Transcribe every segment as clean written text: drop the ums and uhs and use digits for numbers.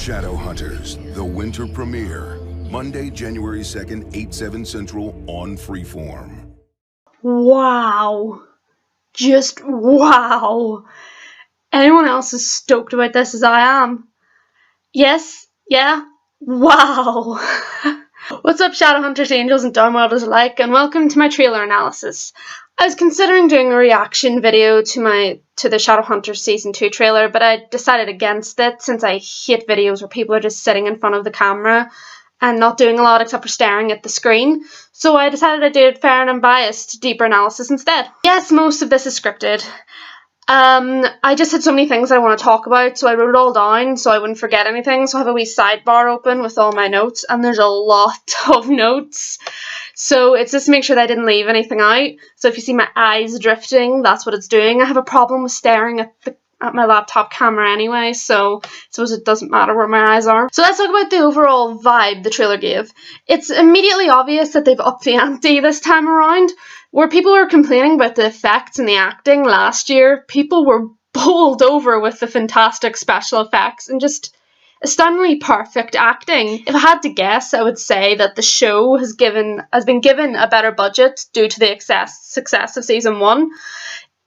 Shadowhunters, the winter premiere, Monday, January 2nd, 8/7 Central on Freeform. Wow. Just wow. Anyone else as stoked about this as I am? Yes? Yeah? Wow. What's up, Shadowhunters, Angels, and Downworlders alike, and welcome to my trailer analysis. I was considering doing a reaction video to the Shadowhunters Season 2 trailer, but I decided against it since I hate videos where people are just sitting in front of the camera and not doing a lot except for staring at the screen. So I decided I'd do fair and unbiased, deeper analysis instead. Yes, most of this is scripted. I just had so many things I want to talk about, so I wrote it all down so I wouldn't forget anything. So I have a wee sidebar open with all my notes, and there's a lot of notes. So it's just to make sure that I didn't leave anything out. So if you see my eyes drifting, that's what it's doing. I have a problem with staring at my laptop camera anyway, so I suppose it doesn't matter where my eyes are. So let's talk about the overall vibe the trailer gave. It's immediately obvious that they've upped the ante this time around. Where people were complaining about the effects and the acting last year, people were bowled over with the fantastic special effects and just astoundingly perfect acting. If I had to guess, I would say that the show has been given a better budget due to the success of Season 1.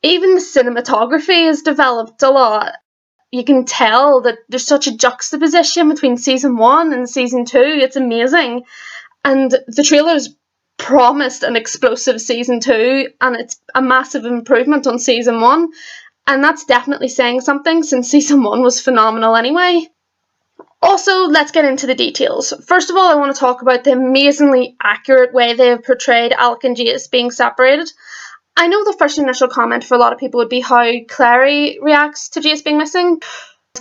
Even the cinematography has developed a lot. You can tell that there's such a juxtaposition between Season 1 and Season 2. It's amazing. And the trailer's promised an explosive Season 2, and it's a massive improvement on Season 1. And that's definitely saying something since Season 1 was phenomenal anyway. Also, let's get into the details. First of all, I want to talk about the amazingly accurate way they have portrayed Alec and Jace being separated. I know the first initial comment for a lot of people would be how Clary reacts to Jace being missing.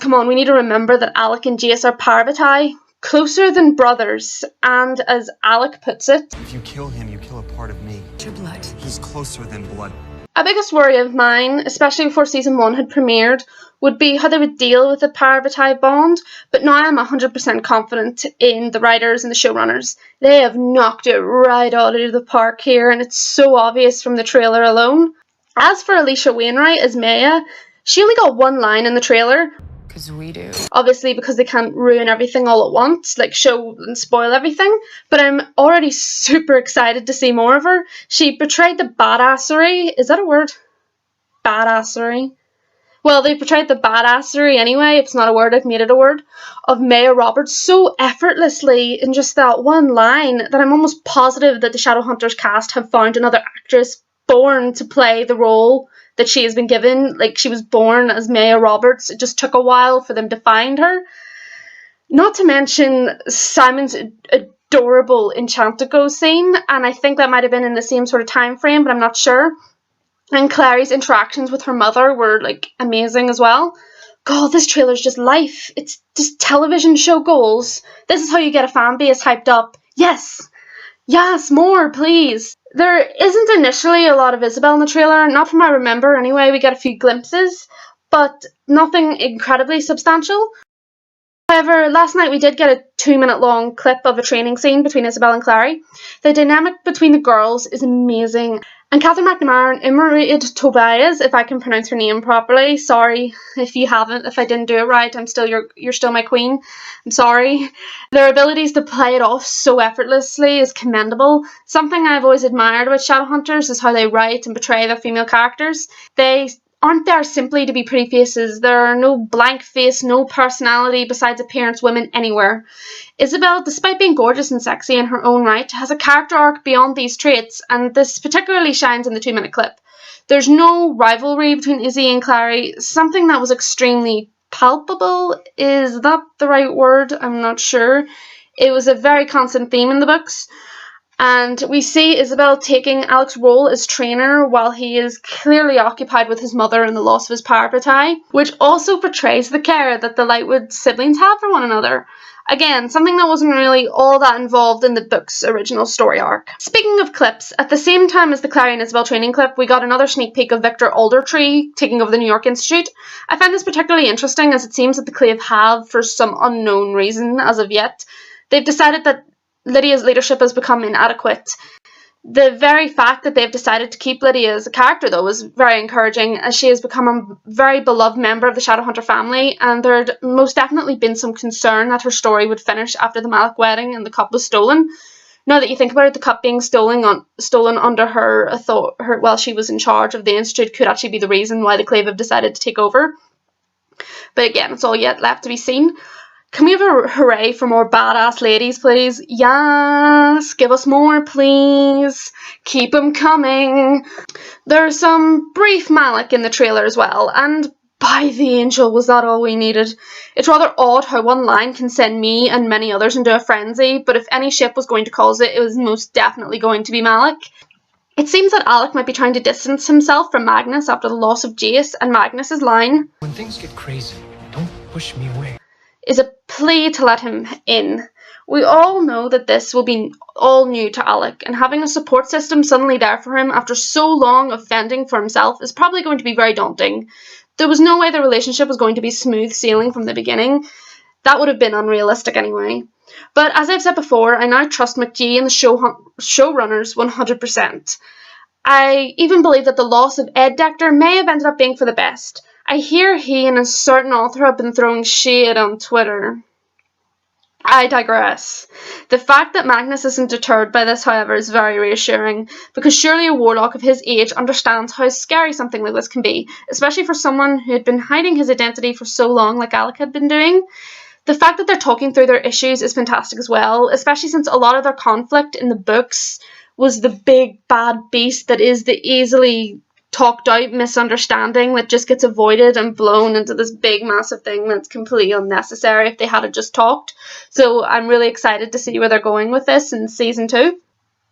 Come on, we need to remember that Alec and Jace are parvati, closer than brothers, and as Alec puts it, if you kill him, you kill a part of me. Your blood. He's closer than blood. A biggest worry of mine, especially before Season 1 had premiered, would be how they would deal with the parvati bond, but now I'm 100% confident in the writers and the showrunners. They have knocked it right out of the park here, and it's so obvious from the trailer alone. As for Alicia Wainwright as Maya, she only got one line in the trailer. Because we do. Obviously, because they can't ruin everything all at once, like show and spoil everything, but I'm already super excited to see more of her. She portrayed the badassery, is that a word? Badassery? Well, they portrayed the badassery anyway, if it's not a word, I've made it a word, of Maya Roberts so effortlessly in just that one line that I'm almost positive that the Shadowhunters cast have found another actress born to play the role that she has been given. Like, she was born as Maya Roberts. It just took a while for them to find her. Not to mention Simon's adorable Enchantico scene, and I think that might have been in the same sort of time frame, but I'm not sure. And Clary's interactions with her mother were, like, amazing as well. God, this trailer's just life. It's just television show goals. This is how you get a fan base hyped up. Yes! Yes, more, please! There isn't initially a lot of Isabelle in the trailer, not from what I remember anyway. We get a few glimpses, but nothing incredibly substantial. However, last night we did get a 2-minute long clip of a training scene between Isabelle and Clary. The dynamic between the girls is amazing. And Catherine McNamara and Imarated Tobias, if I can pronounce her name properly, sorry if you haven't, if I didn't do it right, you're still my queen, I'm sorry. Their abilities to play it off so effortlessly is commendable. Something I've always admired about Shadowhunters is how they write and portray their female characters. They aren't there simply to be pretty faces. There are no blank face, no personality besides appearance women anywhere. Isabelle, despite being gorgeous and sexy in her own right, has a character arc beyond these traits, and this particularly shines in the 2-minute clip. There's no rivalry between Izzy and Clary, something that was extremely palpable. Is that the right word? I'm not sure. It was a very constant theme in the books. And we see Isabelle taking Alec's role as trainer while he is clearly occupied with his mother and the loss of his parvati, which also portrays the care that the Lightwood siblings have for one another. Again, something that wasn't really all that involved in the book's original story arc. Speaking of clips, at the same time as the Clary and Isabelle training clip, we got another sneak peek of Victor Aldertree taking over the New York Institute. I find this particularly interesting as it seems that the Clave have, for some unknown reason as of yet, they've decided that Lydia's leadership has become inadequate. The very fact that they've decided to keep Lydia as a character, though, is very encouraging, as she has become a very beloved member of the Shadowhunter family, and there'd most definitely been some concern that her story would finish after the Malik wedding and the cup was stolen. Now that you think about it, the cup being stolen under her while she was in charge of the Institute could actually be the reason why the Clave have decided to take over. But again, it's all yet left to be seen. Can we have a hooray for more badass ladies, please? Yes! Give us more, please! Keep them coming! There's some brief Malik in the trailer as well, and by the angel, was that all we needed? It's rather odd how one line can send me and many others into a frenzy, but if any ship was going to cause it, it was most definitely going to be Malik. It seems that Alec might be trying to distance himself from Magnus after the loss of Jace, and Magnus's line, "When things get crazy, don't push me away," is a plea to let him in. We all know that this will be all new to Alec, and having a support system suddenly there for him after so long of fending for himself is probably going to be very daunting. There was no way the relationship was going to be smooth sailing from the beginning. That would have been unrealistic anyway. But as I've said before, I now trust McGee and the showrunners 100%. I even believe that the loss of Ed Dector may have ended up being for the best. I hear he and a certain author have been throwing shade on Twitter. I digress. The fact that Magnus isn't deterred by this, however, is very reassuring, because surely a warlock of his age understands how scary something like this can be, especially for someone who had been hiding his identity for so long like Alec had been doing. The fact that they're talking through their issues is fantastic as well, especially since a lot of their conflict in the books was the big bad beast that is the easily talked out misunderstanding that just gets avoided and blown into this big massive thing that's completely unnecessary if they had just talked. So I'm really excited to see where they're going with this in season 2.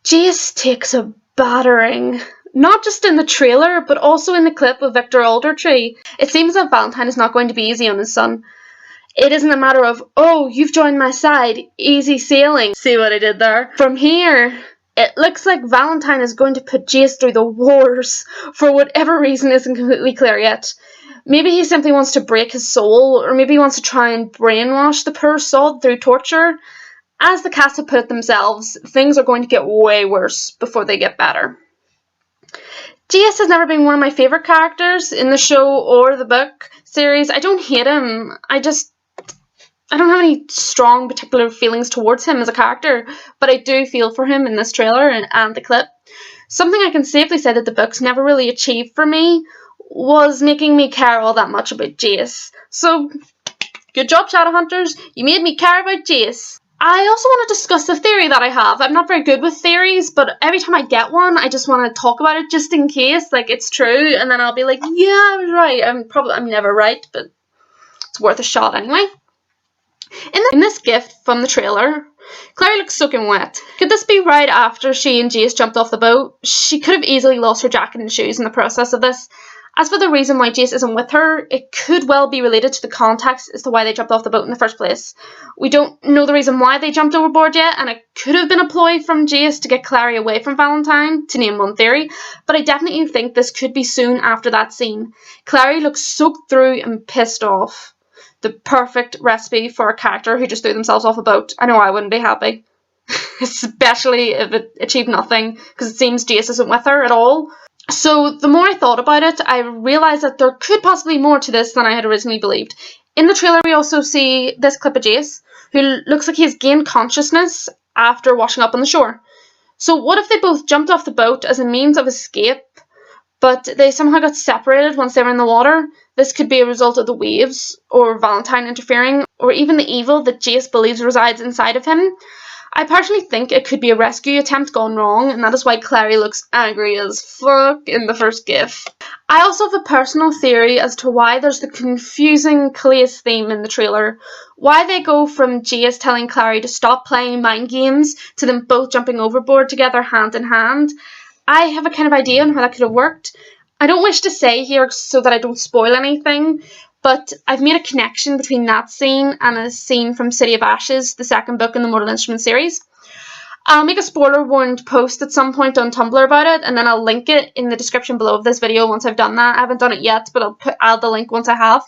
Jace takes a battering, not just in the trailer but also in the clip of Victor Aldertree. It seems that Valentine is not going to be easy on his son. It isn't a matter of, oh, you've joined my side, easy sailing. See what I did there? From here, it looks like Valentine is going to put Jace through the wars for whatever reason isn't completely clear yet. Maybe he simply wants to break his soul, or maybe he wants to try and brainwash the poor sod through torture. As the cast have put it themselves, things are going to get way worse before they get better. Jace has never been one of my favourite characters in the show or the book series. I don't hate him, I don't have any strong particular feelings towards him as a character, but I do feel for him in this trailer and the clip. Something I can safely say that the books never really achieved for me was making me care all that much about Jace. So, good job, Shadowhunters. You made me care about Jace. I also want to discuss the theory that I have. I'm not very good with theories, but every time I get one, I just want to talk about it just in case, like, it's true, and then I'll be like, yeah, I was right. I'm never right, but it's worth a shot anyway. In this gift from the trailer, Clary looks soaking wet. Could this be right after she and Jace jumped off the boat? She could have easily lost her jacket and shoes in the process of this. As for the reason why Jace isn't with her, it could well be related to the context as to why they jumped off the boat in the first place. We don't know the reason why they jumped overboard yet, and it could have been a ploy from Jace to get Clary away from Valentine, to name one theory, but I definitely think this could be soon after that scene. Clary looks soaked through and pissed off. The perfect recipe for a character who just threw themselves off a boat. I know I wouldn't be happy. Especially if it achieved nothing, because it seems Jace isn't with her at all. So the more I thought about it, I realised that there could possibly be more to this than I had originally believed. In the trailer we also see this clip of Jace, who looks like he's gained consciousness after washing up on the shore. So what if they both jumped off the boat as a means of escape, but they somehow got separated once they were in the water? This could be a result of the waves, or Valentine interfering, or even the evil that Jace believes resides inside of him. I personally think it could be a rescue attempt gone wrong, and that is why Clary looks angry as fuck in the first gif. I also have a personal theory as to why there's the confusing Calais theme in the trailer. Why they go from Jace telling Clary to stop playing mind games to them both jumping overboard together hand in hand. I have a kind of idea on how that could have worked. I don't wish to say here so that I don't spoil anything, but I've made a connection between that scene and a scene from City of Ashes, the second book in the Mortal Instruments series. I'll make a spoiler-warned post at some point on Tumblr about it, and then I'll link it in the description below of this video once I've done that. I haven't done it yet, but I'll add the link once I have.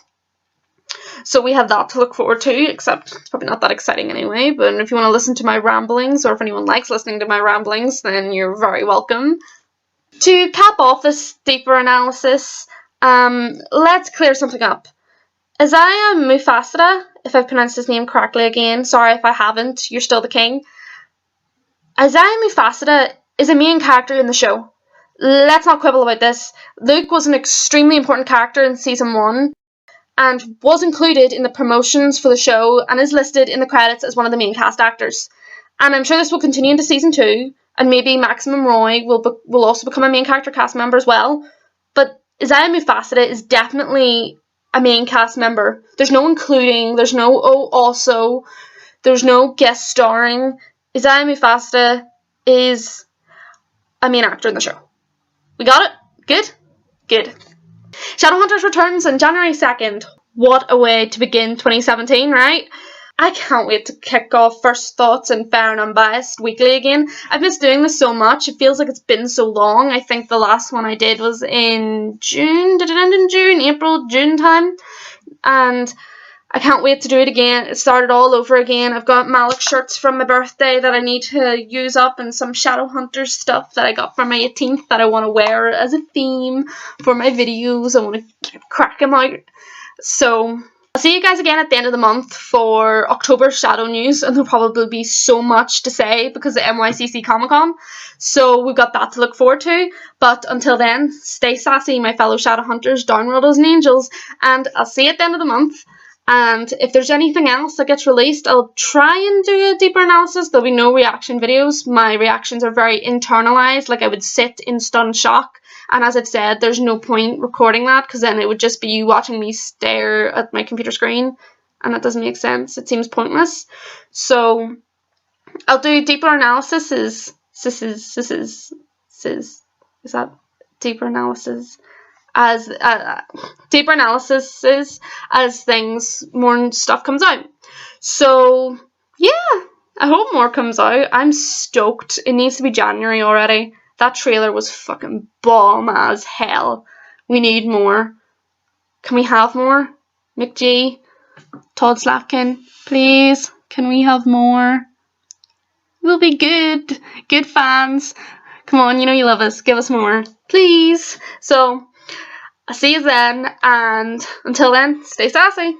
So we have that to look forward to, except it's probably not that exciting anyway. But if you want to listen to my ramblings, or if anyone likes listening to my ramblings, then you're very welcome. To cap off this deeper analysis, let's clear something up. Isaiah Mufasada, if I've pronounced his name correctly again, sorry if I haven't, you're still the king. Isaiah Mufasada is a main character in the show. Let's not quibble about this. Luke was an extremely important character in season 1 and was included in the promotions for the show and is listed in the credits as one of the main cast actors. And I'm sure this will continue into season 2, and maybe Maximum Roy will also become a main character cast member as well. But Isaiah Mufasada is definitely a main cast member. There's no including, there's no also, there's no guest starring. Isaiah Mufasada is a main actor in the show. We got it? Good? Good. Shadowhunters returns on January 2nd. What a way to begin 2017, right? I can't wait to kick off First Thoughts and Fair and Unbiased weekly again. I've missed doing this so much. It feels like it's been so long. I think the last one I did was in June. Did it end in June? April, June time? And I can't wait to do it again. It started all over again. I've got Malik shirts from my birthday that I need to use up, and some Shadowhunters stuff that I got for my 18th that I want to wear as a theme for my videos. I want to crack them out. So I'll see you guys again at the end of the month for October Shadow News, and there'll probably be so much to say because of NYCC Comic Con. So we've got that to look forward to. But until then, stay sassy, my fellow Shadowhunters, downworld as angels, and I'll see you at the end of the month. And if there's anything else that gets released, I'll try and do a deeper analysis. There'll be no reaction videos. My reactions are very internalized, like I would sit in stunned shock. And as I've said, there's no point recording that because then it would just be you watching me stare at my computer screen. And that doesn't make sense. It seems pointless. So I'll do deeper analysis. Is that deeper analysis? As deeper analysis is as more stuff comes out. So yeah, I hope more comes out. I'm stoked. It needs to be January already. That trailer was fucking bomb as hell. We need more. Can we have more? McG, Todd Slavkin, please. Can we have more? We'll be good. Good fans. Come on, you know you love us. Give us more. Please. So I'll see you then, and until then, stay sassy.